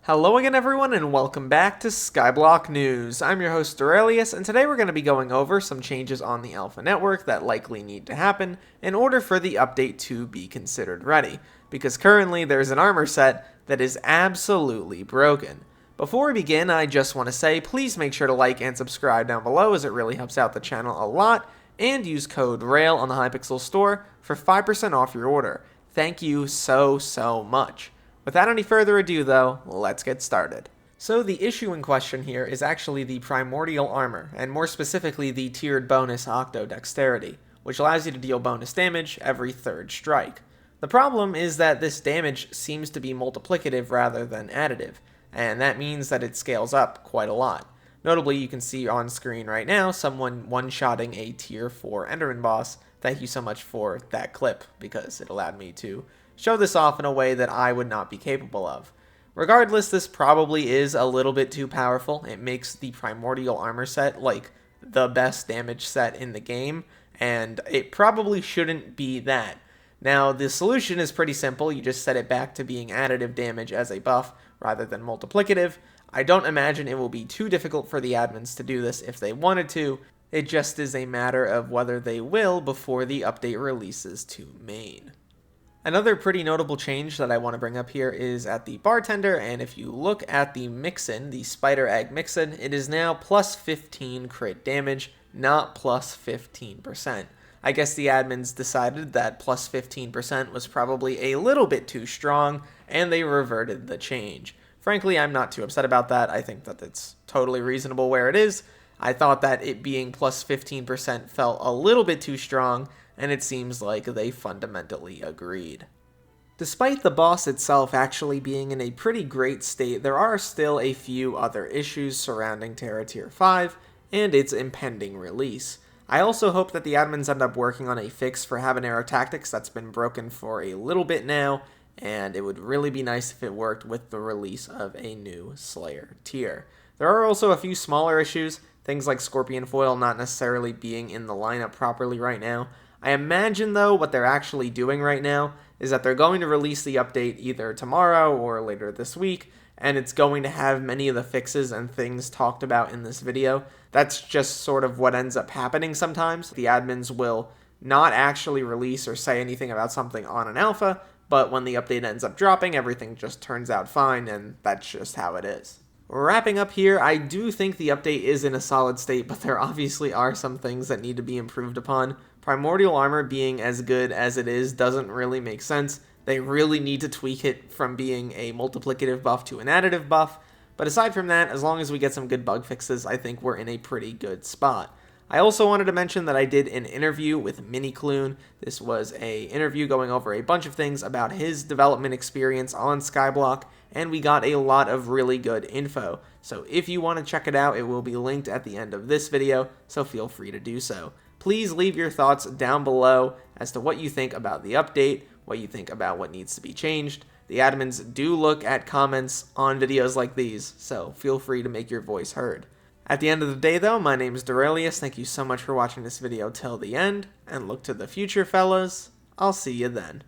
Hello again everyone and welcome back to Skyblock News. I'm your host Derailious, and today we're going to be going over some changes on the Alpha network that likely need to happen in order for the update to be considered ready, because currently there's an armor set that is absolutely broken. Before we begin, I just want to say please make sure to like and subscribe down below as it really helps out the channel a lot, and use code RAIL on the Hypixel store for 5% off your order. Thank you so much. Without any further ado though, let's get started. So the issue in question here is actually the Primordial Armor, and more specifically the tiered bonus Octo Dexterity, which allows you to deal bonus damage every third strike. The problem is that this damage seems to be multiplicative rather than additive, and that means that it scales up quite a lot. Notably, you can see on screen right now someone one-shotting a tier 4 Enderman boss. Thank you so much for that clip, because it allowed me to show this off in a way that I would not be capable of. Regardless, this probably is a little bit too powerful. It makes the Primordial Armor set like the best damage set in the game, and it probably shouldn't be that. Now, the solution is pretty simple. You just set it back to being additive damage as a buff rather than multiplicative. I don't imagine it will be too difficult for the admins to do this if they wanted to. It just is a matter of whether they will before the update releases to main. Another pretty notable change that I want to bring up here is at the Bartender, and if you look at the Mixin, the Spider Egg Mixin, it is now plus 15 crit damage, not plus 15%. I guess the admins decided that plus 15% was probably a little bit too strong, and they reverted the change. Frankly, I'm not too upset about that. I think that it's totally reasonable where it is. I thought that it being plus 15% felt a little bit too strong, and it seems like they fundamentally agreed. Despite the boss itself actually being in a pretty great state, there are still a few other issues surrounding Terra Tier 5 and its impending release. I also hope that the admins end up working on a fix for Habanero Tactics that's been broken for a little bit now, and it would really be nice if it worked with the release of a new Slayer tier. There are also a few smaller issues, things like Scorpion Foil not necessarily being in the lineup properly right now. I imagine, though, what they're actually doing right now is that they're going to release the update either tomorrow or later this week, and it's going to have many of the fixes and things talked about in this video. That's just sort of what ends up happening sometimes. The admins will not actually release or say anything about something on an alpha, but when the update ends up dropping, everything just turns out fine, and that's just how it is. Wrapping up here, I do think the update is in a solid state, but there obviously are some things that need to be improved upon. Primordial Armor being as good as it is doesn't really make sense. They really need to tweak it from being a multiplicative buff to an additive buff, but aside from that, as long as we get some good bug fixes, I think we're in a pretty good spot. I also wanted to mention that I did an interview with Minikloon. This was an interview going over a bunch of things about his development experience on Skyblock, and we got a lot of really good info. So if you want to check it out, it will be linked at the end of this video, so feel free to do so. Please leave your thoughts down below as to what you think about the update, what you think about what needs to be changed. The admins do look at comments on videos like these, so feel free to make your voice heard. At the end of the day though, my name is Derailious. Thank you so much for watching this video till the end, and look to the future, fellas. I'll see you then.